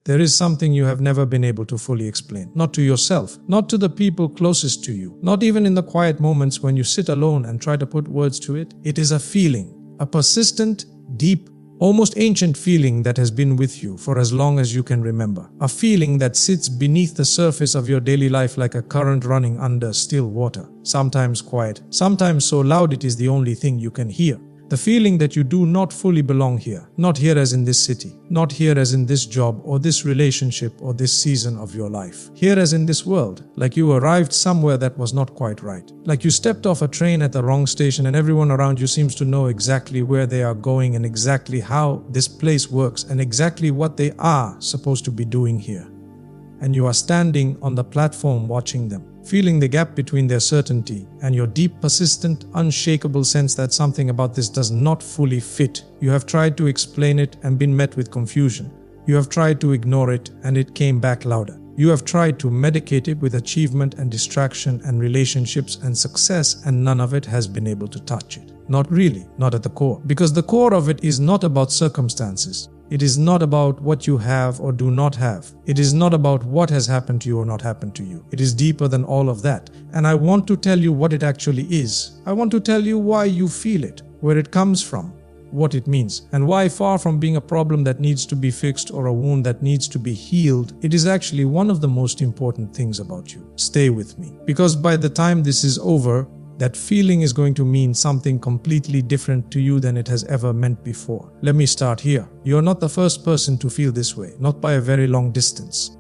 There is something you have never been able to fully explain. Not to yourself, not to the people closest to you, not even in the quiet moments when you sit alone and try to put words to it. It is a feeling, a persistent, deep, almost ancient feeling that has been with you for as long as you can remember. A feeling that sits beneath the surface of your daily life like a current running under still water. Sometimes quiet, sometimes so loud it is the only thing you can hear. The feeling that you do not fully belong here. Not here as in this city. Not here as in this job or this relationship or this season of your life. Here as in this world. Like you arrived somewhere that was not quite right. Like you stepped off a train at the wrong station and everyone around you seems to know exactly where they are going and exactly how this place works and exactly what they are supposed to be doing here. And you are standing on the platform watching them, feeling the gap between their certainty and your deep, persistent, unshakable sense that something about this does not fully fit. You have tried to explain it and been met with confusion. You have tried to ignore it and it came back louder. You have tried to medicate it with achievement and distraction and relationships and success, and none of it has been able to touch it. Not really, not at the core. Because the core of it is not about circumstances. It is not about what you have or do not have. It is not about what has happened to you or not happened to you. It is deeper than all of that. And I want to tell you what it actually is. I want to tell you why you feel it, where it comes from, what it means, and why, far from being a problem that needs to be fixed or a wound that needs to be healed, it is actually one of the most important things about you. Stay with me. Because by the time this is over, that feeling is going to mean something completely different to you than it has ever meant before. Let me start here. You're not the first person to feel this way, not by a very long distance.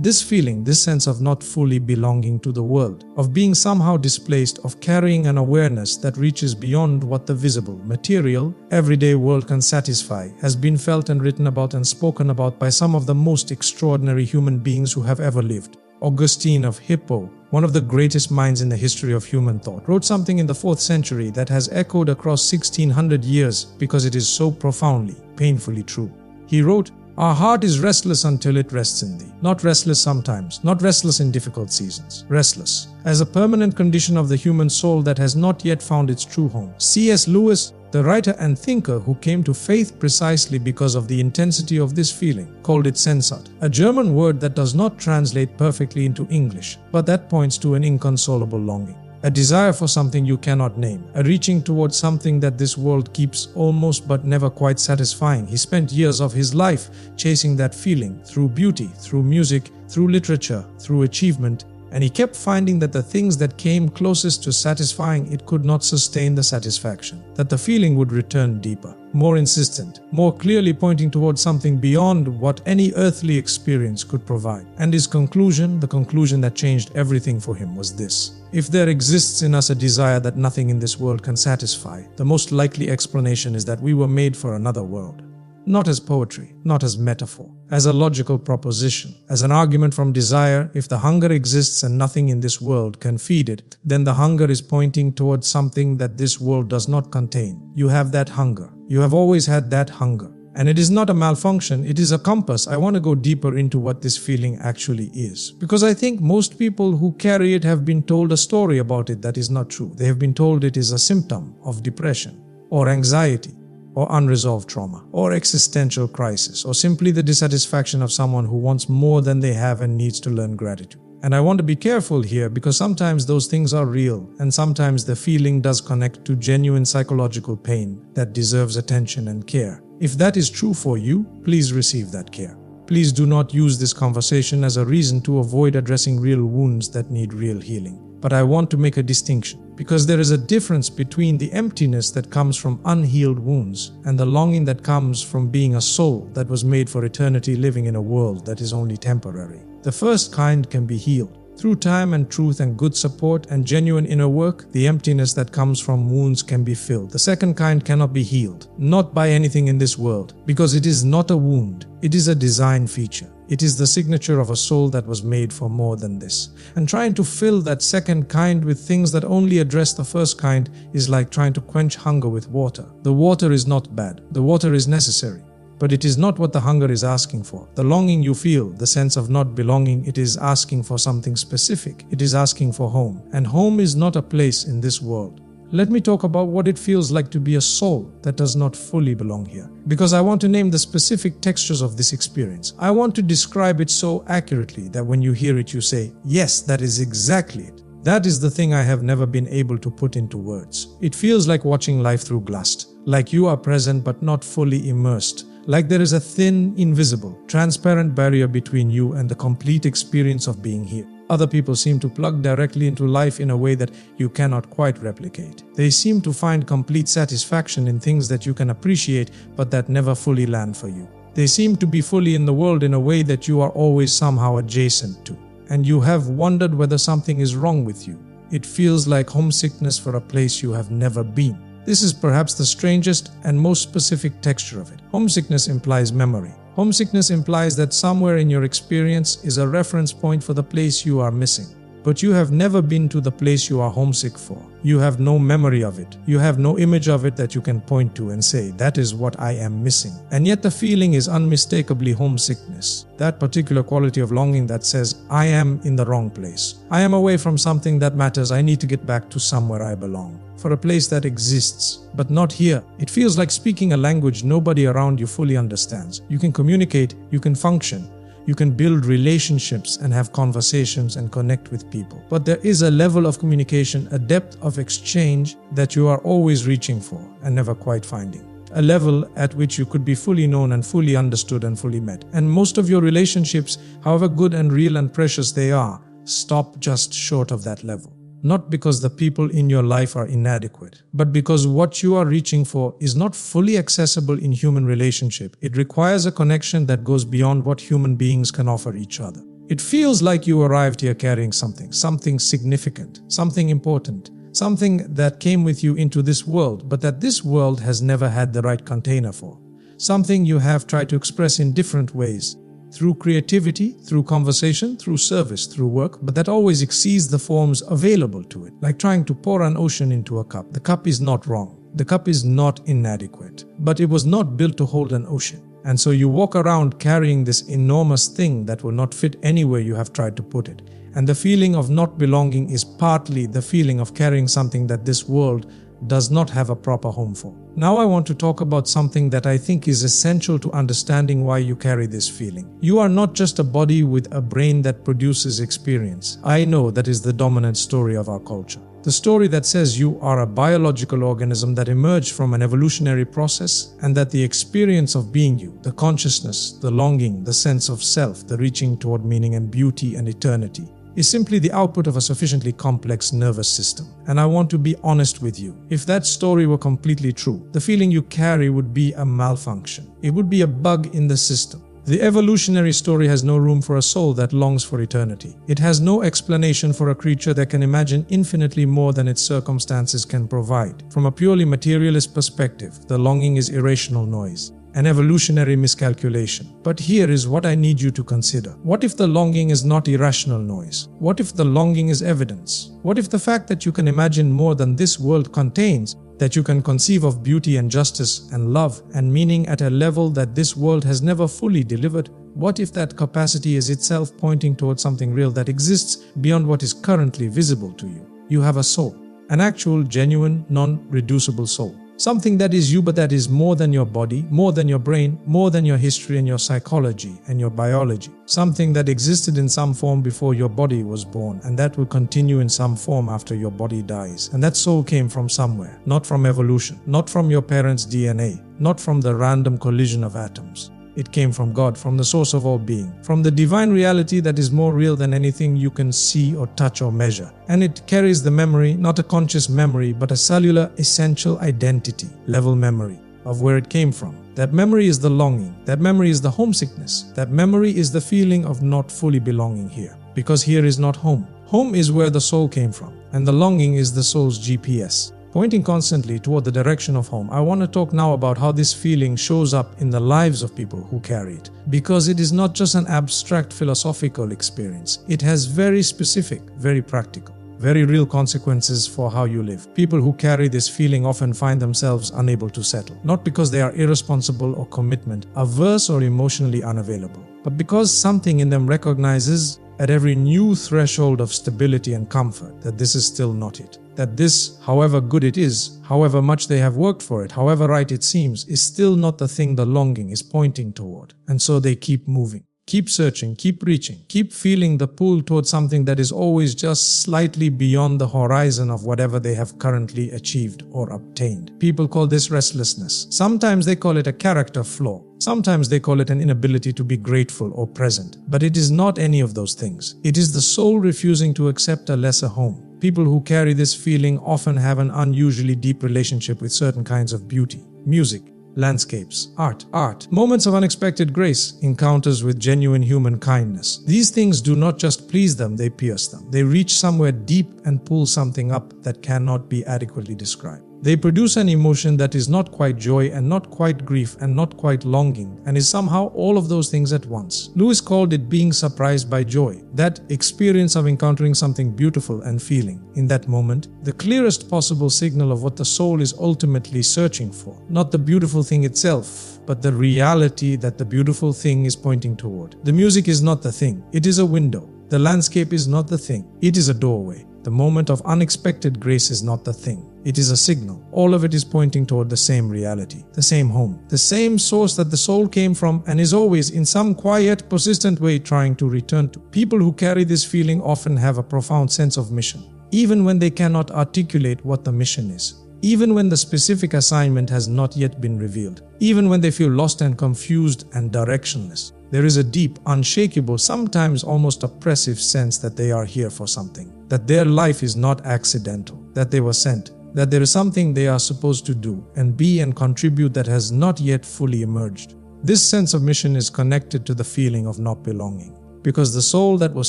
This feeling, this sense of not fully belonging to the world, of being somehow displaced, of carrying an awareness that reaches beyond what the visible, material, everyday world can satisfy, has been felt and written about and spoken about by some of the most extraordinary human beings who have ever lived. Augustine of Hippo, one of the greatest minds in the history of human thought, wrote something in the 4th century that has echoed across 1600 years because it is so profoundly, painfully true. He wrote, "Our heart is restless until it rests in thee. Not restless sometimes, not restless in difficult seasons. Restless, as a permanent condition of the human soul that has not yet found its true home." C.S. Lewis, the writer and thinker who came to faith precisely because of the intensity of this feeling, called it Sehnsucht, a German word that does not translate perfectly into English, but that points to an inconsolable longing. A desire for something you cannot name, a reaching towards something that this world keeps almost but never quite satisfying. He spent years of his life chasing that feeling through beauty, through music, through literature, through achievement, and he kept finding that the things that came closest to satisfying it could not sustain the satisfaction, that the feeling would return deeper, more insistent, more clearly pointing towards something beyond what any earthly experience could provide. And his conclusion, the conclusion that changed everything for him, was this: if there exists in us a desire that nothing in this world can satisfy, the most likely explanation is that we were made for another world. Not as poetry, not as metaphor, as a logical proposition, as an argument from desire. If the hunger exists and nothing in this world can feed it, then the hunger is pointing towards something that this world does not contain. You have that hunger. You have always had that hunger. And it is not a malfunction, it is a compass. I want to go deeper into what this feeling actually is, because I think most people who carry it have been told a story about it that is not true. They have been told it is a symptom of depression or anxiety, or unresolved trauma, or existential crisis, or simply the dissatisfaction of someone who wants more than they have and needs to learn gratitude. And I want to be careful here because sometimes those things are real, and sometimes the feeling does connect to genuine psychological pain that deserves attention and care. If that is true for you, please receive that care. Please do not use this conversation as a reason to avoid addressing real wounds that need real healing. But I want to make a distinction, because there is a difference between the emptiness that comes from unhealed wounds and the longing that comes from being a soul that was made for eternity living in a world that is only temporary. The first kind can be healed. Through time and truth and good support and genuine inner work, the emptiness that comes from wounds can be filled. The second kind cannot be healed, not by anything in this world, because it is not a wound, it is a design feature. It is the signature of a soul that was made for more than this. And trying to fill that second kind with things that only address the first kind is like trying to quench hunger with water. The water is not bad, the water is necessary. But it is not what the hunger is asking for. The longing you feel, the sense of not belonging, it is asking for something specific. It is asking for home. And home is not a place in this world. let me talk about what it feels like to be a soul that does not fully belong here. Because I want to name the specific textures of this experience. I want to describe it so accurately that when you hear it, you say, yes, that is exactly it. That is the thing I have never been able to put into words. It feels like watching life through glass, like you are present but not fully immersed, like there is a thin, invisible, transparent barrier between you and the complete experience of being here. Other people seem to plug directly into life in a way that you cannot quite replicate. They seem to find complete satisfaction in things that you can appreciate but that never fully land for you. They seem to be fully in the world in a way that you are always somehow adjacent to. And you have wondered whether something is wrong with you. It feels like homesickness for a place you have never been. This is perhaps the strangest and most specific texture of it. Homesickness implies memory. Homesickness implies that somewhere in your experience is a reference point for the place you are missing. But you have never been to the place you are homesick for. You have no memory of it. You have no image of it that you can point to and say, that is what I am missing. And yet the feeling is unmistakably homesickness. That particular quality of longing that says, I am in the wrong place. I am away from something that matters. I need to get back to somewhere I belong. For a place that exists, but not here. It feels like speaking a language nobody around you fully understands. You can communicate, you can function. You can build relationships and have conversations and connect with people. But there is a level of communication, a depth of exchange that you are always reaching for and never quite finding. A level at which you could be fully known and fully understood and fully met. And most of your relationships, however good and real and precious they are, stop just short of that level. Not because the people in your life are inadequate, but because what you are reaching for is not fully accessible in human relationship. It requires a connection that goes beyond what human beings can offer each other. It feels like you arrived here carrying something significant, something important, something that came with you into this world, but that this world has never had the right container for. Something you have tried to express in different ways. Through creativity, through conversation, through service, through work, but that always exceeds the forms available to it. Like trying to pour an ocean into a cup. The cup is not wrong. The cup is not inadequate. But it was not built to hold an ocean. And so you walk around carrying this enormous thing that will not fit anywhere you have tried to put it. And the feeling of not belonging is partly the feeling of carrying something that this world does not have a proper home for. Now I want to talk about something that I think is essential to understanding why you carry this feeling. You are not just a body with a brain that produces experience. I know that is the dominant story of our culture. The story that says you are a biological organism that emerged from an evolutionary process and that the experience of being you, the consciousness, the longing, the sense of self, the reaching toward meaning and beauty and eternity, is simply the output of a sufficiently complex nervous system. And I want to be honest with you. If that story were completely true, the feeling you carry would be a malfunction. It would be a bug in the system. The evolutionary story has no room for a soul that longs for eternity. It has no explanation for a creature that can imagine infinitely more than its circumstances can provide. From a purely materialist perspective, the longing is irrational noise. An evolutionary miscalculation. But here is what I need you to consider. What if the longing is not irrational noise? What if the longing is evidence? What if the fact that you can imagine more than this world contains, that you can conceive of beauty and justice and love and meaning at a level that this world has never fully delivered? What if that capacity is itself pointing towards something real that exists beyond what is currently visible to you? You have a soul, an actual, genuine, non-reducible soul. Something that is you, but that is more than your body, more than your brain, more than your history and your psychology and your biology. Something that existed in some form before your body was born, and that will continue in some form after your body dies. And that soul came from somewhere, not from evolution, not from your parents' DNA, not from the random collision of atoms. It came from God, from the source of all being, from the divine reality that is more real than anything you can see or touch or measure. And it carries the memory, not a conscious memory, but a cellular, essential identity, level memory of where it came from. That memory is the longing. That memory is the homesickness. That memory is the feeling of not fully belonging here. Because here is not home. Home is where the soul came from, and the longing is the soul's GPS. Pointing constantly toward the direction of home, I want to talk now about how this feeling shows up in the lives of people who carry it. Because it is not just an abstract philosophical experience. It has very specific, very practical, very real consequences for how you live. People who carry this feeling often find themselves unable to settle. Not because they are irresponsible or commitment, averse or emotionally unavailable, but because something in them recognizes at every new threshold of stability and comfort that this is still not it. that this, however good it is, however much they have worked for it, however right it seems, is still not the thing the longing is pointing toward. And so they keep moving, keep searching, keep reaching, keep feeling the pull towards something that is always just slightly beyond the horizon of whatever they have currently achieved or obtained. People call this restlessness. Sometimes they call it a character flaw. Sometimes they call it an inability to be grateful or present. But it is not any of those things. It is the soul refusing to accept a lesser home. People who carry this feeling often have an unusually deep relationship with certain kinds of beauty, music, landscapes, art, moments of unexpected grace, encounters with genuine human kindness. These things do not just please them, they pierce them. They reach somewhere deep and pull something up that cannot be adequately described. They produce an emotion that is not quite joy and not quite grief and not quite longing, and is somehow all of those things at once. Lewis called it being surprised by joy, that experience of encountering something beautiful and feeling, in that moment, the clearest possible signal of what the soul is ultimately searching for. Not the beautiful thing itself, but the reality that the beautiful thing is pointing toward. The music is not the thing, it is a window. The landscape is not the thing, it is a doorway. The moment of unexpected grace is not the thing. It is a signal. All of it is pointing toward the same reality, the same home, the same source that the soul came from and is always in some quiet, persistent way trying to return to. People who carry this feeling often have a profound sense of mission, even when they cannot articulate what the mission is, even when the specific assignment has not yet been revealed, even when they feel lost and confused and directionless. There is a deep, unshakable, sometimes almost oppressive sense that they are here for something, that their life is not accidental, that they were sent, that there is something they are supposed to do and be and contribute that has not yet fully emerged. This sense of mission is connected to the feeling of not belonging, because the soul that was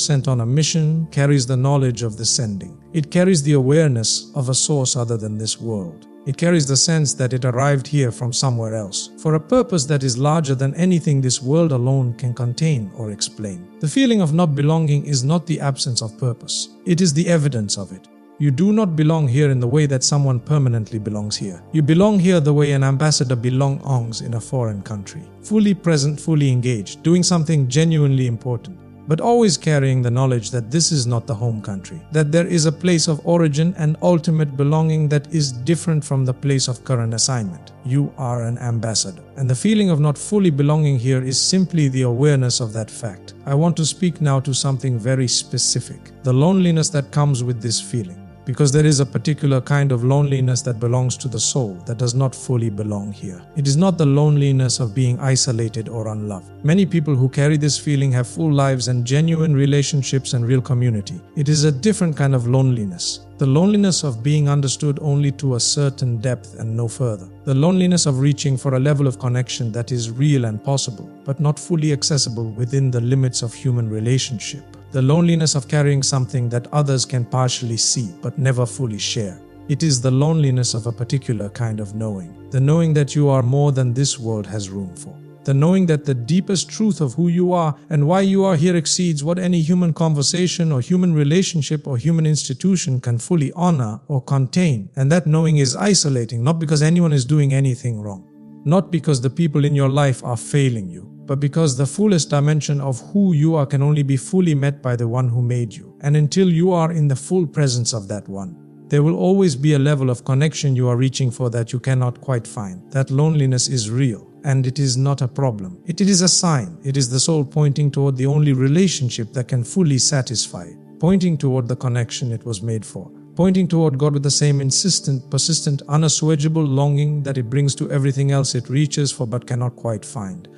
sent on a mission carries the knowledge of the sending. It carries the awareness of a source other than this world. It carries the sense that it arrived here from somewhere else, for a purpose that is larger than anything this world alone can contain or explain. The feeling of not belonging is not the absence of purpose. It is the evidence of it. You do not belong here in the way that someone permanently belongs here. You belong here the way an ambassador belongs in a foreign country. Fully present, fully engaged, doing something genuinely important, but always carrying the knowledge that this is not the home country, that there is a place of origin and ultimate belonging that is different from the place of current assignment. You are an ambassador, and the feeling of not fully belonging here is simply the awareness of that fact. I want to speak now to something very specific, the loneliness that comes with this feeling. Because there is a particular kind of loneliness that belongs to the soul that does not fully belong here. It is not the loneliness of being isolated or unloved. Many people who carry this feeling have full lives and genuine relationships and real community. It is a different kind of loneliness. The loneliness of being understood only to a certain depth and no further. The loneliness of reaching for a level of connection that is real and possible, but not fully accessible within the limits of human relationship. The loneliness of carrying something that others can partially see but never fully share. It is the loneliness of a particular kind of knowing. The knowing that you are more than this world has room for. The knowing that the deepest truth of who you are and why you are here exceeds what any human conversation or human relationship or human institution can fully honor or contain. And that knowing is isolating, not because anyone is doing anything wrong. Not because the people in your life are failing you, but because the fullest dimension of who you are can only be fully met by the one who made you. And until you are in the full presence of that one, there will always be a level of connection you are reaching for that you cannot quite find. That loneliness is real, and it is not a problem. It is a sign. It is the soul pointing toward the only relationship that can fully satisfy it, pointing toward the connection it was made for. Pointing toward God with the same insistent, persistent, unassuageable longing that it brings to everything else it reaches for but cannot quite find.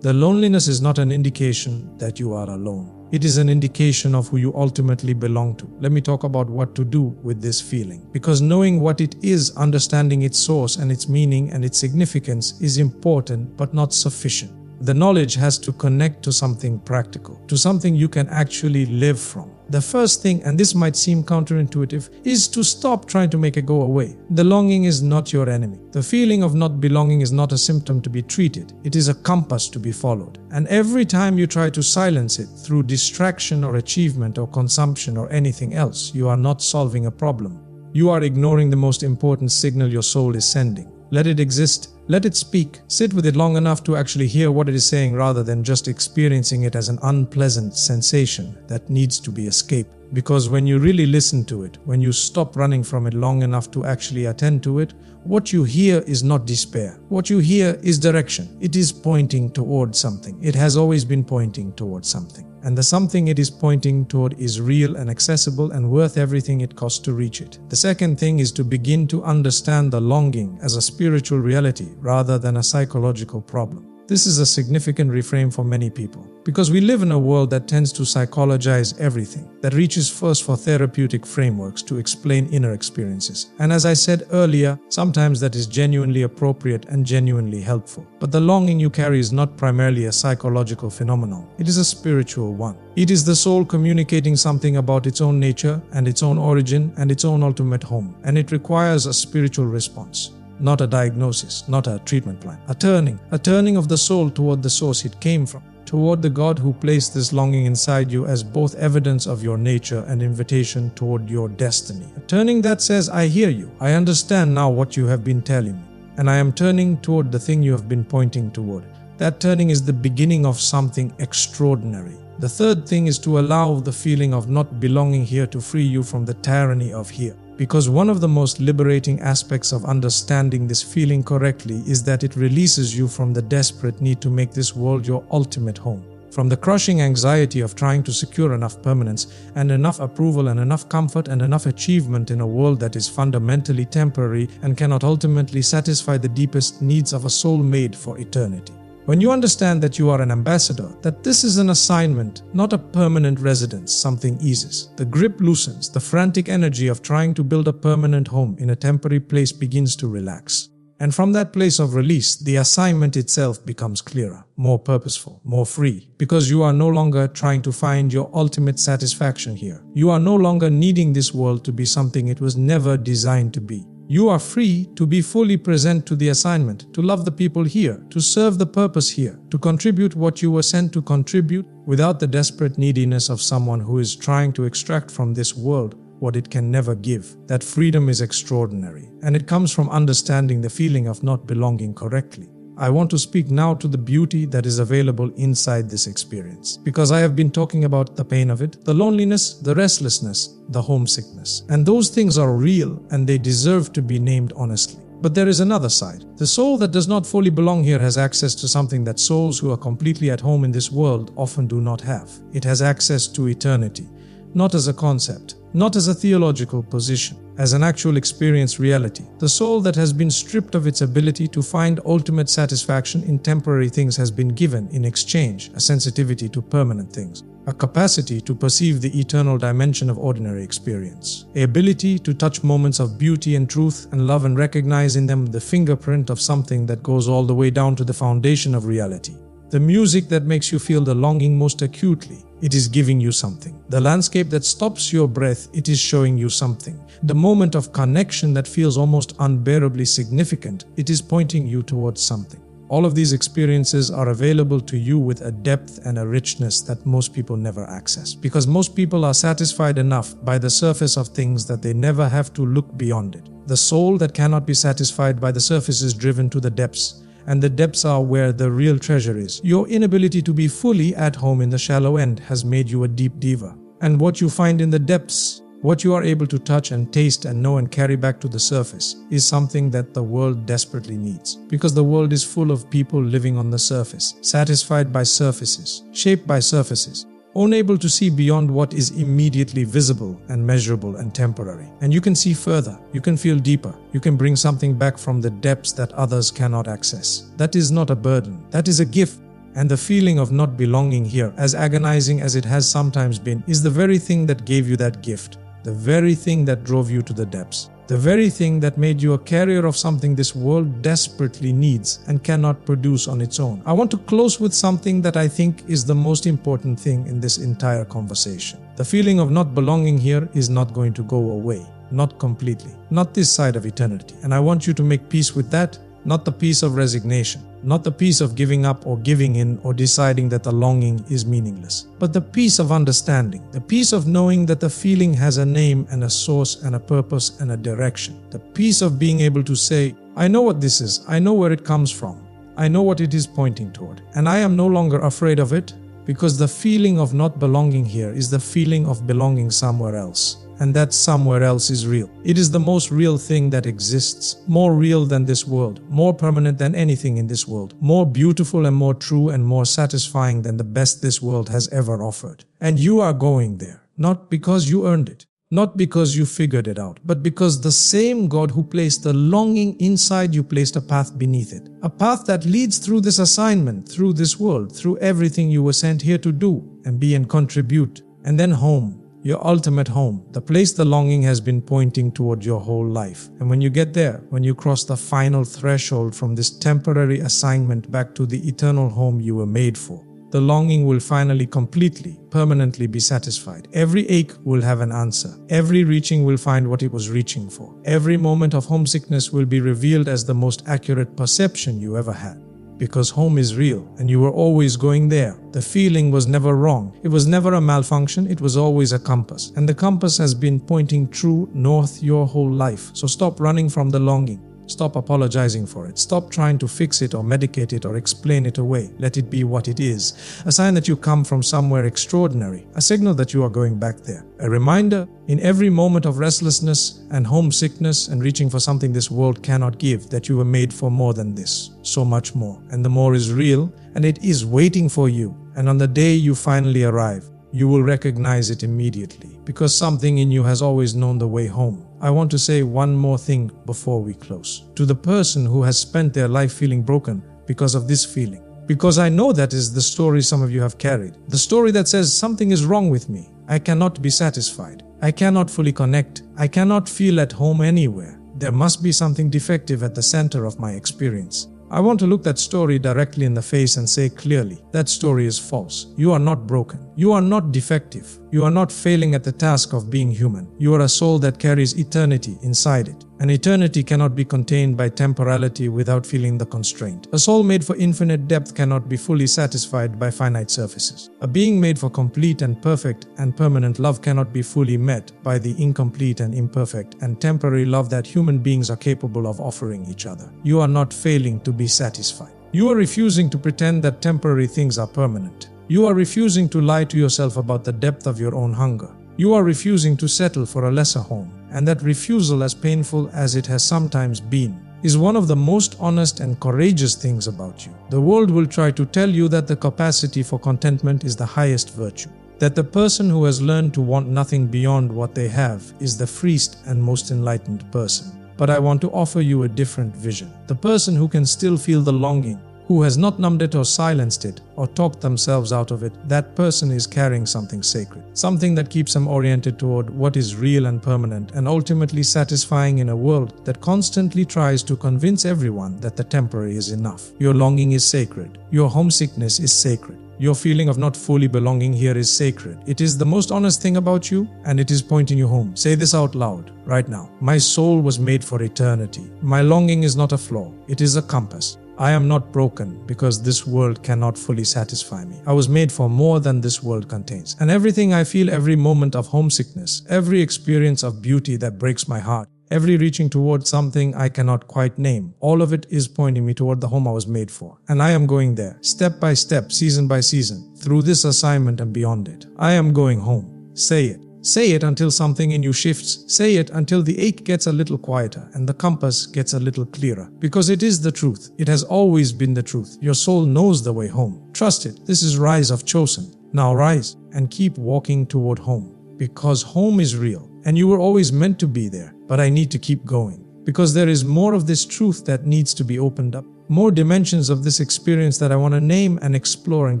The loneliness is not an indication that you are alone. It is an indication of who you ultimately belong to. Let me talk about what to do with this feeling. Because knowing what it is, understanding its source and its meaning and its significance is important but not sufficient. The knowledge has to connect to something practical, to something you can actually live from. The first thing, and this might seem counterintuitive, is to stop trying to make it go away. The longing is not your enemy. The feeling of not belonging is not a symptom to be treated. It is a compass to be followed. And every time you try to silence it through distraction or achievement or consumption or anything else, you are not solving a problem. You are ignoring the most important signal your soul is sending. Let it exist. Let it speak. Sit with it long enough to actually hear what it is saying rather than just experiencing it as an unpleasant sensation that needs to be escaped. Because when you really listen to it, when you stop running from it long enough to actually attend to it, what you hear is not despair. What you hear is direction. It is pointing toward something. It has always been pointing toward something. And the something it is pointing toward is real and accessible and worth everything it costs to reach it. The second thing is to begin to understand the longing as a spiritual reality rather than a psychological problem. This is a significant reframe for many people, because we live in a world that tends to psychologize everything, that reaches first for therapeutic frameworks to explain inner experiences. And as I said earlier, sometimes that is genuinely appropriate and genuinely helpful. But the longing you carry is not primarily a psychological phenomenon. It is a spiritual one. It is the soul communicating something about its own nature and its own origin and its own ultimate home. And it requires a spiritual response. Not a diagnosis, not a treatment plan. A turning of the soul toward the source it came from, toward the God who placed this longing inside you as both evidence of your nature and invitation toward your destiny. A turning that says, I hear you, I understand now what you have been telling me, and I am turning toward the thing you have been pointing toward. That turning is the beginning of something extraordinary. The third thing is to allow the feeling of not belonging here to free you from the tyranny of here. Because one of the most liberating aspects of understanding this feeling correctly is that it releases you from the desperate need to make this world your ultimate home. From the crushing anxiety of trying to secure enough permanence and enough approval and enough comfort and enough achievement in a world that is fundamentally temporary and cannot ultimately satisfy the deepest needs of a soul made for eternity. When you understand that you are an ambassador, that this is an assignment, not a permanent residence, something eases. The grip loosens, the frantic energy of trying to build a permanent home in a temporary place begins to relax. And from that place of release, the assignment itself becomes clearer, more purposeful, more free, because you are no longer trying to find your ultimate satisfaction here. You are no longer needing this world to be something it was never designed to be. You are free to be fully present to the assignment, to love the people here, to serve the purpose here, to contribute what you were sent to contribute without the desperate neediness of someone who is trying to extract from this world what it can never give. That freedom is extraordinary, and it comes from understanding the feeling of not belonging correctly. I want to speak now to the beauty that is available inside this experience, because I have been talking about the pain of it, the loneliness, the restlessness, the homesickness. And those things are real and they deserve to be named honestly. But there is another side. The soul that does not fully belong here has access to something that souls who are completely at home in this world often do not have. It has access to eternity, not as a concept, not as a theological position, as an actual experienced reality. The soul that has been stripped of its ability to find ultimate satisfaction in temporary things has been given in exchange a sensitivity to permanent things, a capacity to perceive the eternal dimension of ordinary experience, an ability to touch moments of beauty and truth and love and recognize in them the fingerprint of something that goes all the way down to the foundation of reality. The music that makes you feel the longing most acutely, it is giving you something. The landscape that stops your breath, it is showing you something. The moment of connection that feels almost unbearably significant, it is pointing you towards something. All of these experiences are available to you with a depth and a richness that most people never access, because most people are satisfied enough by the surface of things that they never have to look beyond it. The soul that cannot be satisfied by the surface is driven to the depths. And the depths are where the real treasure is. Your inability to be fully at home in the shallow end has made you a deep diva. And what you find in the depths, what you are able to touch and taste and know and carry back to the surface, is something that the world desperately needs. Because the world is full of people living on the surface, satisfied by surfaces, shaped by surfaces, unable to see beyond what is immediately visible and measurable and temporary. And you can see further, you can feel deeper, you can bring something back from the depths that others cannot access. That is not a burden, that is a gift. And the feeling of not belonging here, as agonizing as it has sometimes been, is the very thing that gave you that gift, the very thing that drove you to the depths. The very thing that made you a carrier of something this world desperately needs and cannot produce on its own. I want to close with something that I think is the most important thing in this entire conversation. The feeling of not belonging here is not going to go away. Not completely. Not this side of eternity. And I want you to make peace with that, not the peace of resignation. Not the peace of giving up or giving in or deciding that the longing is meaningless, but the peace of understanding, the peace of knowing that the feeling has a name and a source and a purpose and a direction. The peace of being able to say, I know what this is, I know where it comes from, I know what it is pointing toward, and I am no longer afraid of it, Because the feeling of not belonging here is the feeling of belonging somewhere else. And that somewhere else is real. It is the most real thing that exists, more real than this world, more permanent than anything in this world, more beautiful and more true and more satisfying than the best this world has ever offered. And you are going there, not because you earned it, not because you figured it out, but because the same God who placed the longing inside you placed a path beneath it. A path that leads through this assignment, through this world, through everything you were sent here to do and be and contribute. And then home. Your ultimate home, the place the longing has been pointing toward your whole life. And when you get there, when you cross the final threshold from this temporary assignment back to the eternal home you were made for, the longing will finally completely, permanently be satisfied. Every ache will have an answer. Every reaching will find what it was reaching for. Every moment of homesickness will be revealed as the most accurate perception you ever had. Because home is real and you were always going there. The feeling was never wrong. It was never a malfunction. It was always a compass. And the compass has been pointing true north your whole life. So stop running from the longing. Stop apologizing for it. Stop trying to fix it or medicate it or explain it away. Let it be what it is. A sign that you come from somewhere extraordinary. A signal that you are going back there. A reminder in every moment of restlessness and homesickness and reaching for something this world cannot give, that you were made for more than this. So much more. And the more is real and it is waiting for you. And on the day you finally arrive, you will recognize it immediately because something in you has always known the way home. I want to say one more thing before we close. To the person who has spent their life feeling broken because of this feeling. Because I know that is the story some of you have carried. The story that says something is wrong with me. I cannot be satisfied. I cannot fully connect. I cannot feel at home anywhere. There must be something defective at the center of my experience. I want to look that story directly in the face and say clearly, that story is false. You are not broken. You are not defective. You are not failing at the task of being human. You are a soul that carries eternity inside it. And eternity cannot be contained by temporality without feeling the constraint. A soul made for infinite depth cannot be fully satisfied by finite surfaces. A being made for complete and perfect and permanent love cannot be fully met by the incomplete and imperfect and temporary love that human beings are capable of offering each other. You are not failing to be satisfied. You are refusing to pretend that temporary things are permanent. You are refusing to lie to yourself about the depth of your own hunger. You are refusing to settle for a lesser home. And that refusal, as painful as it has sometimes been, is one of the most honest and courageous things about you. The world will try to tell you that the capacity for contentment is the highest virtue. That the person who has learned to want nothing beyond what they have is the freest and most enlightened person. But I want to offer you a different vision. The person who can still feel the longing, who has not numbed it or silenced it or talked themselves out of it, that person is carrying something sacred. Something that keeps them oriented toward what is real and permanent and ultimately satisfying in a world that constantly tries to convince everyone that the temporary is enough. Your longing is sacred. Your homesickness is sacred. Your feeling of not fully belonging here is sacred. It is the most honest thing about you and it is pointing you home. Say this out loud right now. My soul was made for eternity. My longing is not a flaw. It is a compass. I am not broken because this world cannot fully satisfy me. I was made for more than this world contains. And everything I feel, every moment of homesickness, every experience of beauty that breaks my heart, every reaching toward something I cannot quite name, all of it is pointing me toward the home I was made for. And I am going there, step by step, season by season, through this assignment and beyond it. I am going home. Say it. Say it until something in you shifts. Say it until the ache gets a little quieter and the compass gets a little clearer. Because it is the truth. It has always been the truth. Your soul knows the way home. Trust it. This is Rise of Chosen. Now rise and keep walking toward home. Because home is real and you were always meant to be there. But I need to keep going. Because there is more of this truth that needs to be opened up. More dimensions of this experience that I want to name and explore and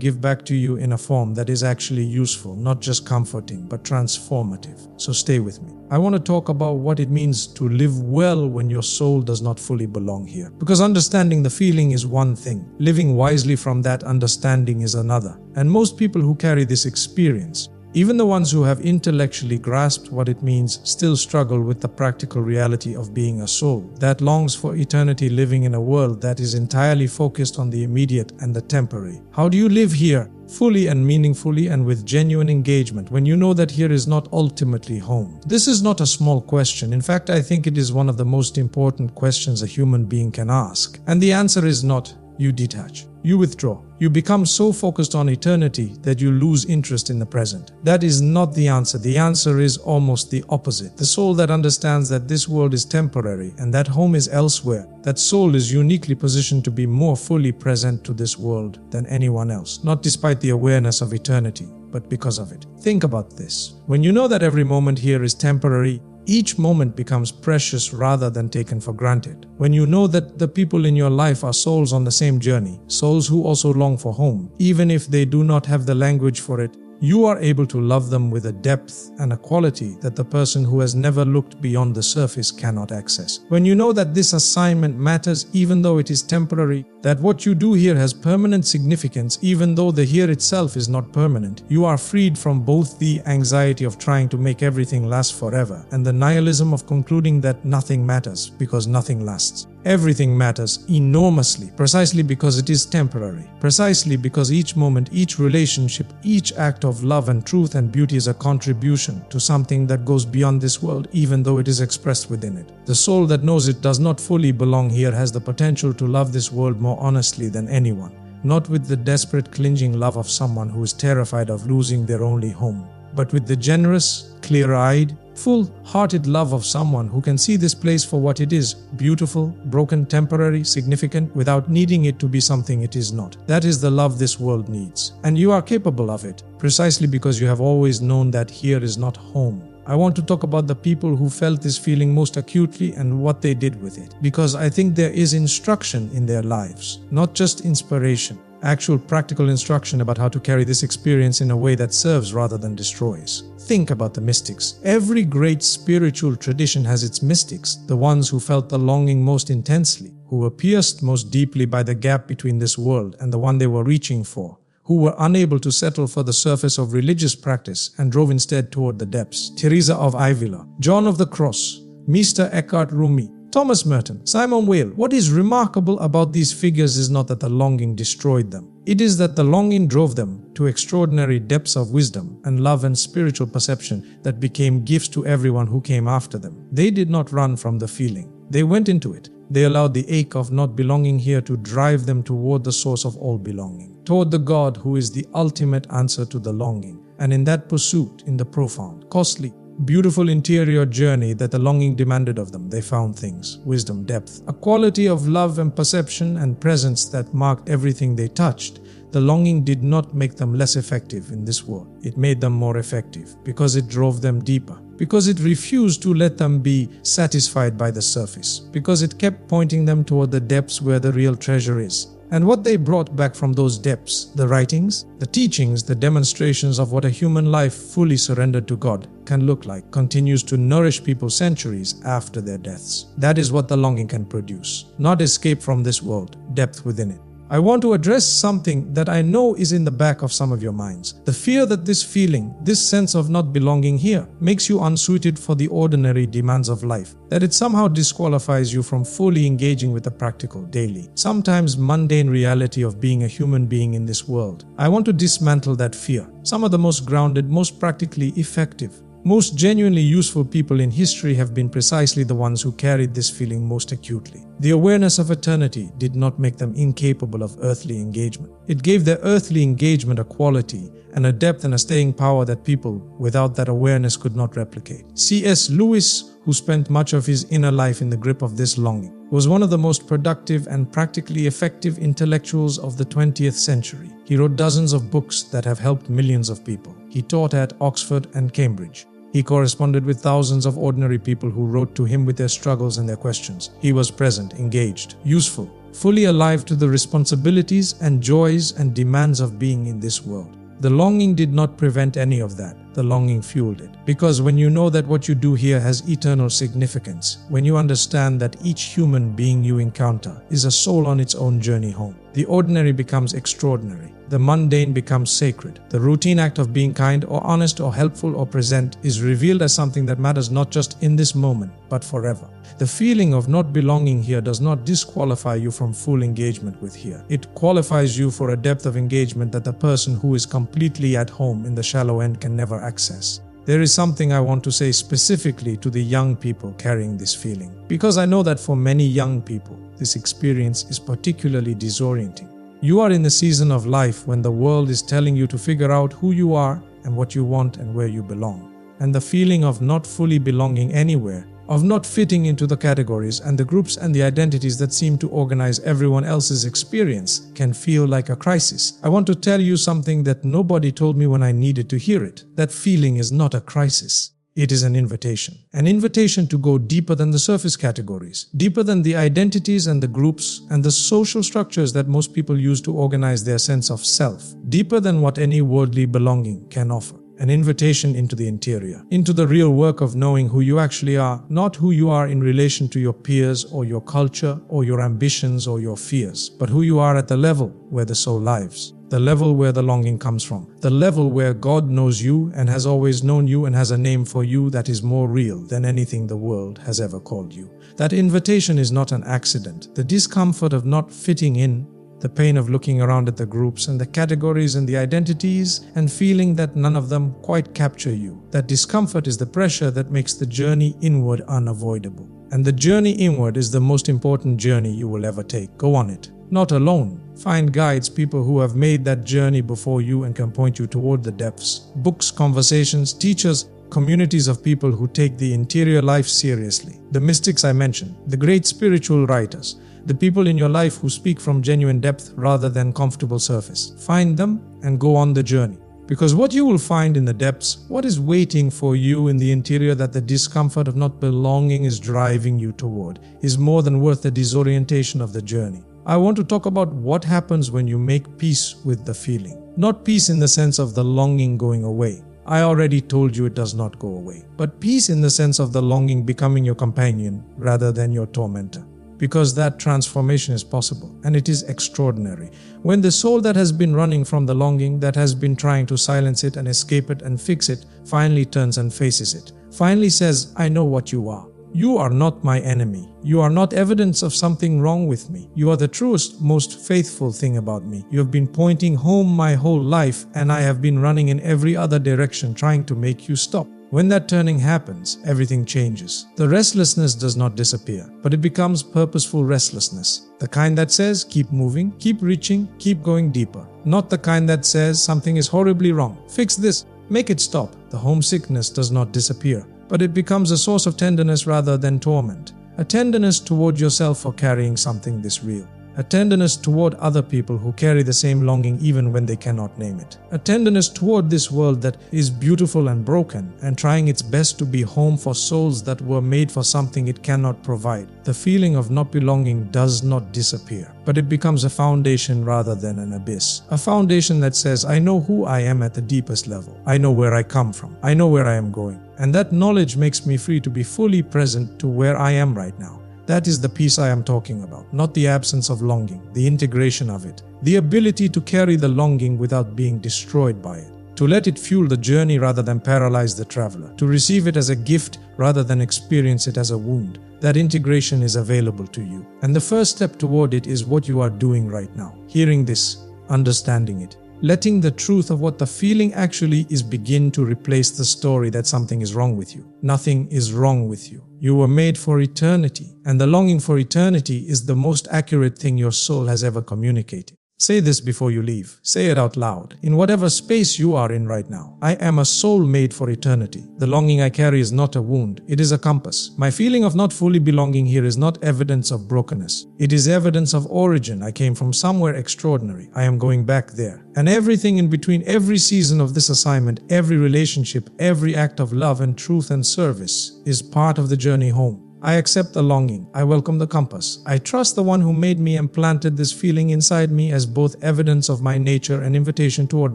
give back to you in a form that is actually useful, not just comforting, but transformative. So stay with me. I want to talk about what it means to live well when your soul does not fully belong here. Because understanding the feeling is one thing. Living wisely from that understanding is another. And most people who carry this experience, even the ones who have intellectually grasped what it means, still struggle with the practical reality of being a soul that longs for eternity, living in a world that is entirely focused on the immediate and the temporary. How do you live here fully and meaningfully and with genuine engagement when you know that here is not ultimately home? This is not a small question. In fact, I think it is one of the most important questions a human being can ask. And the answer is not, You detach. You withdraw. You become so focused on eternity that you lose interest in the present. That is not the answer. The answer is almost the opposite. The soul that understands that this world is temporary and that home is elsewhere, that soul is uniquely positioned to be more fully present to this world than anyone else, not despite the awareness of eternity, but because of it. Think about this. When you know that every moment here is temporary, each moment becomes precious rather than taken for granted. When you know that the people in your life are souls on the same journey, souls who also long for home, even if they do not have the language for it, you are able to love them with a depth and a quality that the person who has never looked beyond the surface cannot access. When you know that this assignment matters even though it is temporary, that what you do here has permanent significance even though the here itself is not permanent, you are freed from both the anxiety of trying to make everything last forever and the nihilism of concluding that nothing matters because nothing lasts. Everything matters enormously, precisely because it is temporary, precisely because each moment, each relationship, each act of love and truth and beauty is a contribution to something that goes beyond this world, even though it is expressed within it. The soul that knows it does not fully belong here has the potential to love this world more honestly than anyone, not with the desperate, clinging love of someone who is terrified of losing their only home, but with the generous, clear-eyed, full-hearted love of someone who can see this place for what it is, beautiful, broken, temporary, significant, without needing it to be something it is not. That is the love this world needs, and you are capable of it, precisely because you have always known that here is not home. I want to talk about the people who felt this feeling most acutely and what they did with it, because I think there is instruction in their lives, not just inspiration. Actual practical instruction about how to carry this experience in a way that serves rather than destroys. Think about the mystics. Every great spiritual tradition has its mystics, the ones who felt the longing most intensely, who were pierced most deeply by the gap between this world and the one they were reaching for, who were unable to settle for the surface of religious practice and drove instead toward the depths. Teresa of Avila, John of the Cross, Mr. Eckhart Rumi, Thomas Merton, Simon Weil. What is remarkable about these figures is not that the longing destroyed them. It is that the longing drove them to extraordinary depths of wisdom and love and spiritual perception that became gifts to everyone who came after them. They did not run from the feeling. They went into it. They allowed the ache of not belonging here to drive them toward the source of all belonging, toward the God who is the ultimate answer to the longing. And in that pursuit, in the profound, costly, beautiful interior journey that the longing demanded of them, they found things, wisdom, depth, a quality of love and perception and presence that marked everything they touched. The longing did not make them less effective in this world. It made them more effective because it drove them deeper, because it refused to let them be satisfied by the surface, because it kept pointing them toward the depths where the real treasure is. And what they brought back from those depths, the writings, the teachings, the demonstrations of what a human life fully surrendered to God can look like, continues to nourish people centuries after their deaths. That is what the longing can produce, not escape from this world, depth within it. I want to address something that I know is in the back of some of your minds. The fear that this feeling, this sense of not belonging here, makes you unsuited for the ordinary demands of life. That it somehow disqualifies you from fully engaging with the practical, daily, sometimes mundane reality of being a human being in this world. I want to dismantle that fear. Some of the most grounded, most practically effective, most genuinely useful people in history have been precisely the ones who carried this feeling most acutely. The awareness of eternity did not make them incapable of earthly engagement. It gave their earthly engagement a quality and a depth and a staying power that people without that awareness could not replicate. C.S. Lewis, who spent much of his inner life in the grip of this longing, was one of the most productive and practically effective intellectuals of the 20th century. He wrote dozens of books that have helped millions of people. He taught at Oxford and Cambridge. He corresponded with thousands of ordinary people who wrote to him with their struggles and their questions. He was present, engaged, useful, fully alive to the responsibilities and joys and demands of being in this world. The longing did not prevent any of that. The longing fueled it. Because when you know that what you do here has eternal significance, when you understand that each human being you encounter is a soul on its own journey home, the ordinary becomes extraordinary. The mundane becomes sacred. The routine act of being kind or honest or helpful or present is revealed as something that matters not just in this moment, but forever. The feeling of not belonging here does not disqualify you from full engagement with here. It qualifies you for a depth of engagement that the person who is completely at home in the shallow end can never access. There is something I want to say specifically to the young people carrying this feeling, because I know that for many young people, this experience is particularly disorienting. You are in a season of life when the world is telling you to figure out who you are and what you want and where you belong. And the feeling of not fully belonging anywhere, of not fitting into the categories and the groups and the identities that seem to organize everyone else's experience can feel like a crisis. I want to tell you something that nobody told me when I needed to hear it. That feeling is not a crisis. It is an invitation to go deeper than the surface categories, deeper than the identities and the groups and the social structures that most people use to organize their sense of self, deeper than what any worldly belonging can offer. An invitation into the interior, into the real work of knowing who you actually are, not who you are in relation to your peers or your culture or your ambitions or your fears, but who you are at the level where the soul lives. The level where the longing comes from, the level where God knows you and has always known you and has a name for you that is more real than anything the world has ever called you. That invitation is not an accident. The discomfort of not fitting in, the pain of looking around at the groups and the categories and the identities and feeling that none of them quite capture you. That discomfort is the pressure that makes the journey inward unavoidable. And the journey inward is the most important journey you will ever take. Go on it. Not alone. Find guides, people who have made that journey before you and can point you toward the depths. Books, conversations, teachers, communities of people who take the interior life seriously. The mystics I mentioned, the great spiritual writers, the people in your life who speak from genuine depth rather than comfortable surface. Find them and go on the journey. Because what you will find in the depths, what is waiting for you in the interior that the discomfort of not belonging is driving you toward, is more than worth the disorientation of the journey. I want to talk about what happens when you make peace with the feeling. Not peace in the sense of the longing going away. I already told you it does not go away. But peace in the sense of the longing becoming your companion rather than your tormentor. Because that transformation is possible and it is extraordinary. When the soul that has been running from the longing, that has been trying to silence it and escape it and fix it, finally turns and faces it. Finally says, I know what you are. You are not my enemy. You are not evidence of something wrong with me. You are the truest, most faithful thing about me. You have been pointing home my whole life and I have been running in every other direction trying to make you stop. When that turning happens, everything changes. The restlessness does not disappear, but it becomes purposeful restlessness. The kind that says, keep moving, keep reaching, keep going deeper. Not the kind that says, something is horribly wrong. Fix this, make it stop. The homesickness does not disappear, but it becomes a source of tenderness rather than torment. A tenderness toward yourself for carrying something this real. A tenderness toward other people who carry the same longing even when they cannot name it. A tenderness toward this world that is beautiful and broken and trying its best to be home for souls that were made for something it cannot provide. The feeling of not belonging does not disappear, but it becomes a foundation rather than an abyss. A foundation that says, I know who I am at the deepest level. I know where I come from. I know where I am going. And that knowledge makes me free to be fully present to where I am right now. That is the peace I am talking about, not the absence of longing, the integration of it, the ability to carry the longing without being destroyed by it, to let it fuel the journey rather than paralyze the traveler, to receive it as a gift rather than experience it as a wound. That integration is available to you. And the first step toward it is what you are doing right now. Hearing this, understanding it, letting the truth of what the feeling actually is begin to replace the story that something is wrong with you. Nothing is wrong with you. You were made for eternity, and the longing for eternity is the most accurate thing your soul has ever communicated. Say this before you leave. Say it out loud. In whatever space you are in right now, I am a soul made for eternity. The longing I carry is not a wound. It is a compass. My feeling of not fully belonging here is not evidence of brokenness. It is evidence of origin. I came from somewhere extraordinary. I am going back there. And everything in between, every season of this assignment, every relationship, every act of love and truth and service is part of the journey home. I accept the longing. I welcome the compass. I trust the one who made me and planted this feeling inside me as both evidence of my nature and invitation toward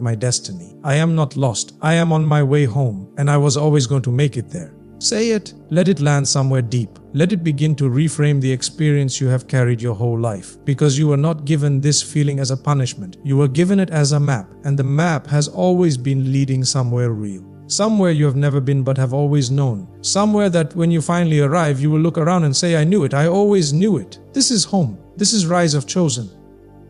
my destiny. I am not lost. I am on my way home, and I was always going to make it there. Say it. Let it land somewhere deep. Let it begin to reframe the experience you have carried your whole life. Because you were not given this feeling as a punishment. You were given it as a map, and the map has always been leading somewhere real. Somewhere you have never been but have always known. Somewhere that when you finally arrive, you will look around and say, I knew it. I always knew it. This is home. This is Rise of Chosen.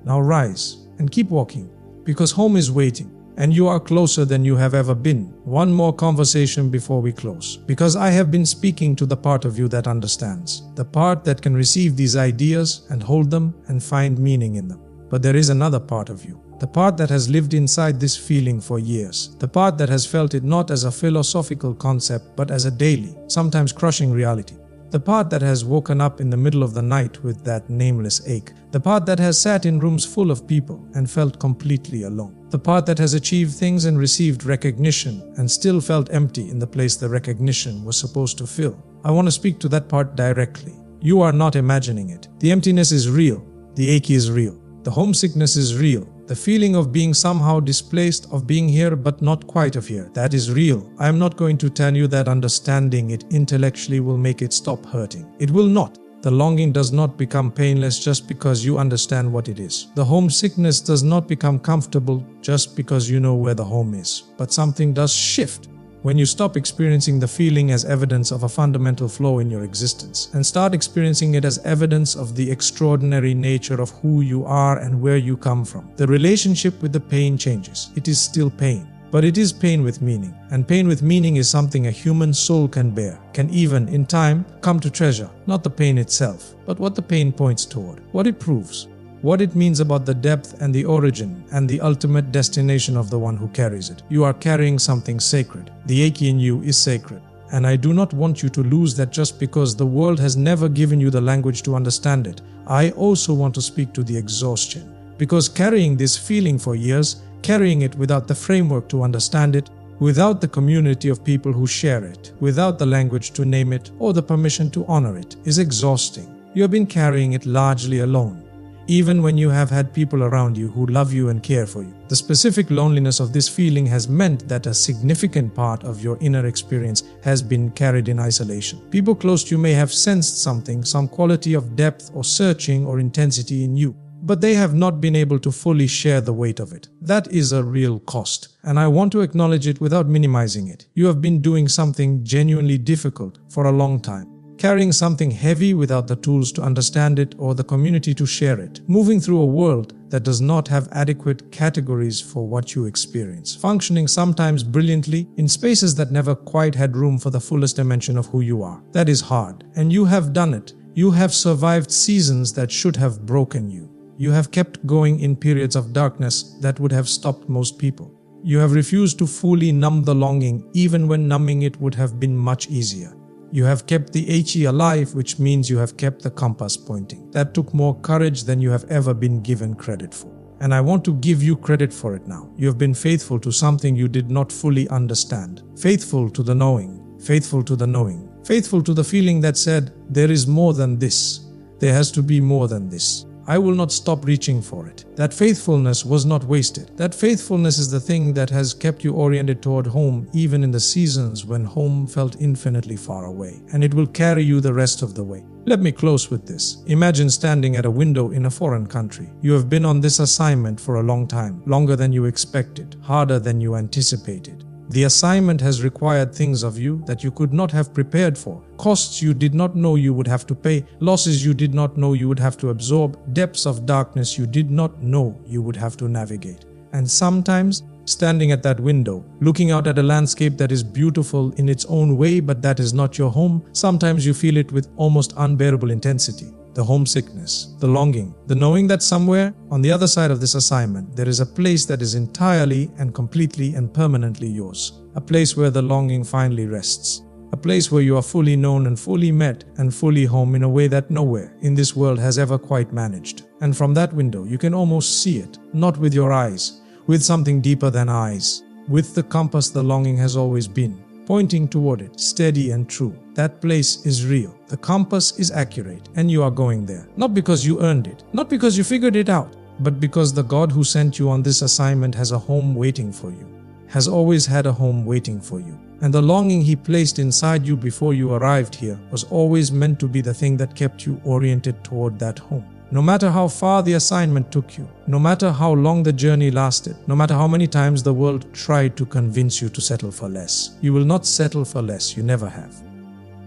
Now rise and keep walking, because home is waiting. And you are closer than you have ever been. One more conversation before we close, because I have been speaking to the part of you that understands, the part that can receive these ideas and hold them and find meaning in them. But there is another part of you, the part that has lived inside this feeling for years, the part that has felt it not as a philosophical concept but as a daily, sometimes crushing reality. The part that has woken up in the middle of the night with that nameless ache. The part that has sat in rooms full of people and felt completely alone. The part that has achieved things and received recognition and still felt empty in the place the recognition was supposed to fill. I want to speak to that part directly. You are not imagining it. The emptiness is real. The ache is real. The homesickness is real. The feeling of being somehow displaced, of being here but not quite of here, that is real. I am not going to tell you that understanding it intellectually will make it stop hurting. It will not. The longing does not become painless just because you understand what it is. The homesickness does not become comfortable just because you know where the home is. But something does shift when you stop experiencing the feeling as evidence of a fundamental flaw in your existence and start experiencing it as evidence of the extraordinary nature of who you are and where you come from. The relationship with the pain changes. It is still pain, but it is pain with meaning. And pain with meaning is something a human soul can bear, can even, in time, come to treasure. Not the pain itself, but what the pain points toward, what it proves, what it means about the depth and the origin and the ultimate destination of the one who carries it. You are carrying something sacred. The ache in you is sacred. And I do not want you to lose that just because the world has never given you the language to understand it. I also want to speak to the exhaustion. Because carrying this feeling for years, carrying it without the framework to understand it, without the community of people who share it, without the language to name it or the permission to honor it, is exhausting. You have been carrying it largely alone. Even when you have had people around you who love you and care for you. The specific loneliness of this feeling has meant that a significant part of your inner experience has been carried in isolation. People close to you may have sensed something, some quality of depth or searching or intensity in you, but they have not been able to fully share the weight of it. That is a real cost, and I want to acknowledge it without minimizing it. You have been doing something genuinely difficult for a long time. Carrying something heavy without the tools to understand it or the community to share it. Moving through a world that does not have adequate categories for what you experience. Functioning sometimes brilliantly in spaces that never quite had room for the fullest dimension of who you are. That is hard, and you have done it. You have survived seasons that should have broken you. You have kept going in periods of darkness that would have stopped most people. You have refused to fully numb the longing even when numbing it would have been much easier. You have kept the HE alive, which means you have kept the compass pointing. That took more courage than you have ever been given credit for. And I want to give you credit for it now. You have been faithful to something you did not fully understand. Faithful to the knowing. Faithful to the knowing. Faithful to the feeling that said, there is more than this. There has to be more than this. I will not stop reaching for it. That faithfulness was not wasted. That faithfulness is the thing that has kept you oriented toward home even in the seasons when home felt infinitely far away. And it will carry you the rest of the way. Let me close with this. Imagine standing at a window in a foreign country. You have been on this assignment for a long time, longer than you expected, harder than you anticipated. The assignment has required things of you that you could not have prepared for, costs you did not know you would have to pay, losses you did not know you would have to absorb, depths of darkness you did not know you would have to navigate. And sometimes, standing at that window, looking out at a landscape that is beautiful in its own way but that is not your home, sometimes you feel it with almost unbearable intensity. The homesickness, the longing, the knowing that somewhere on the other side of this assignment there is a place that is entirely and completely and permanently yours. A place where the longing finally rests. A place where you are fully known and fully met and fully home in a way that nowhere in this world has ever quite managed. And from that window you can almost see it, not with your eyes, with something deeper than eyes, with the compass the longing has always been, pointing toward it, steady and true. That place is real. The compass is accurate, and you are going there. Not because you earned it, not because you figured it out, but because the God who sent you on this assignment has a home waiting for you, has always had a home waiting for you. And the longing He placed inside you before you arrived here was always meant to be the thing that kept you oriented toward that home. No matter how far the assignment took you, no matter how long the journey lasted, no matter how many times the world tried to convince you to settle for less, you will not settle for less. You never have.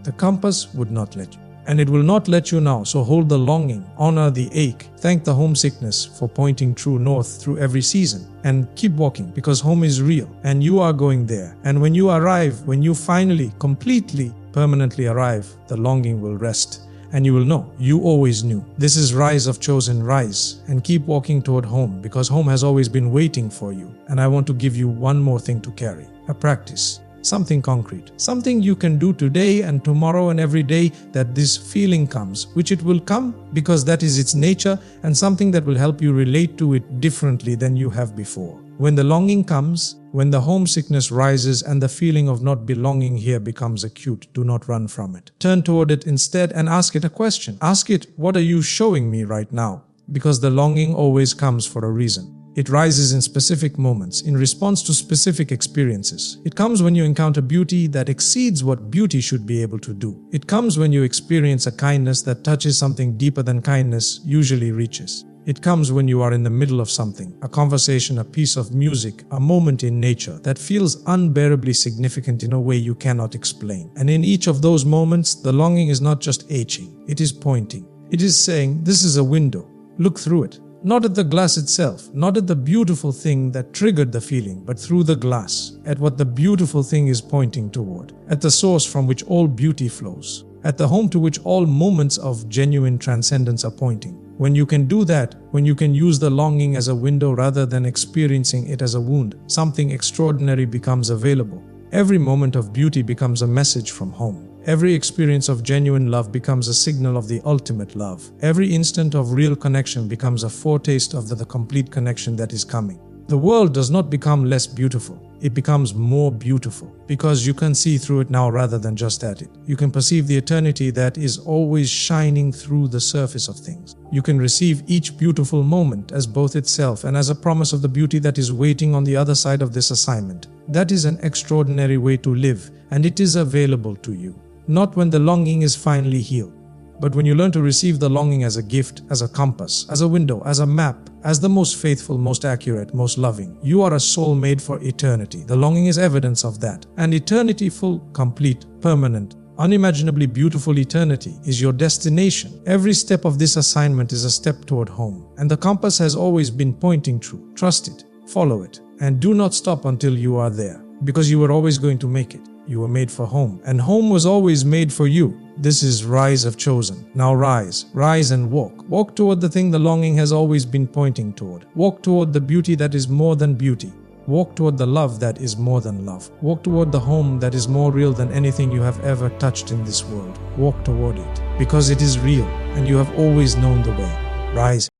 The compass would not let you. and it will not let you now. So hold the longing, honor the ache, thank the homesickness for pointing true north through every season, and keep walking, because home is real and you are going there. And when you arrive, when you finally, completely, permanently arrive, the longing will rest. And you will know, you always knew. This is Rise of Chosen. Rise and keep walking toward home, because home has always been waiting for you. And I want to give you one more thing to carry, a practice, something concrete, something you can do today and tomorrow and every day, that this feeling comes, which it will come because that is its nature, and something that will help you relate to it differently than you have before. When the longing comes, when the homesickness rises and the feeling of not belonging here becomes acute, do not run from it. Turn toward it instead and ask it a question. Ask it, what are you showing me right now? Because the longing always comes for a reason. It rises in specific moments, in response to specific experiences. It comes when you encounter beauty that exceeds what beauty should be able to do. It comes when you experience a kindness that touches something deeper than kindness usually reaches. It comes when you are in the middle of something, a conversation, a piece of music, a moment in nature that feels unbearably significant in a way you cannot explain. And in each of those moments, the longing is not just aching, it is pointing. It is saying, this is a window, look through it. Not at the glass itself, not at the beautiful thing that triggered the feeling, but through the glass, at what the beautiful thing is pointing toward, at the source from which all beauty flows, at the home to which all moments of genuine transcendence are pointing. When you can do that, when you can use the longing as a window rather than experiencing it as a wound, something extraordinary becomes available. Every moment of beauty becomes a message from home. Every experience of genuine love becomes a signal of the ultimate love. Every instant of real connection becomes a foretaste of the complete connection that is coming. The world does not become less beautiful. It becomes more beautiful because you can see through it now rather than just at it. You can perceive the eternity that is always shining through the surface of things. You can receive each beautiful moment as both itself and as a promise of the beauty that is waiting on the other side of this assignment. That is an extraordinary way to live, and it is available to you. Not when the longing is finally healed, but when you learn to receive the longing as a gift, as a compass, as a window, as a map, as the most faithful, most accurate, most loving. You are a soul made for eternity. The longing is evidence of that. And eternity, full, complete, permanent, unimaginably beautiful eternity is your destination. Every step of this assignment is a step toward home. And the compass has always been pointing true. Trust it, follow it, and do not stop until you are there, because you were always going to make it. You were made for home, and home was always made for you. This is Rise of Chosen. Now rise, rise and walk. Walk toward the thing the longing has always been pointing toward. Walk toward the beauty that is more than beauty. Walk toward the love that is more than love. Walk toward the home that is more real than anything you have ever touched in this world. Walk toward it, because it is real, and you have always known the way. Rise.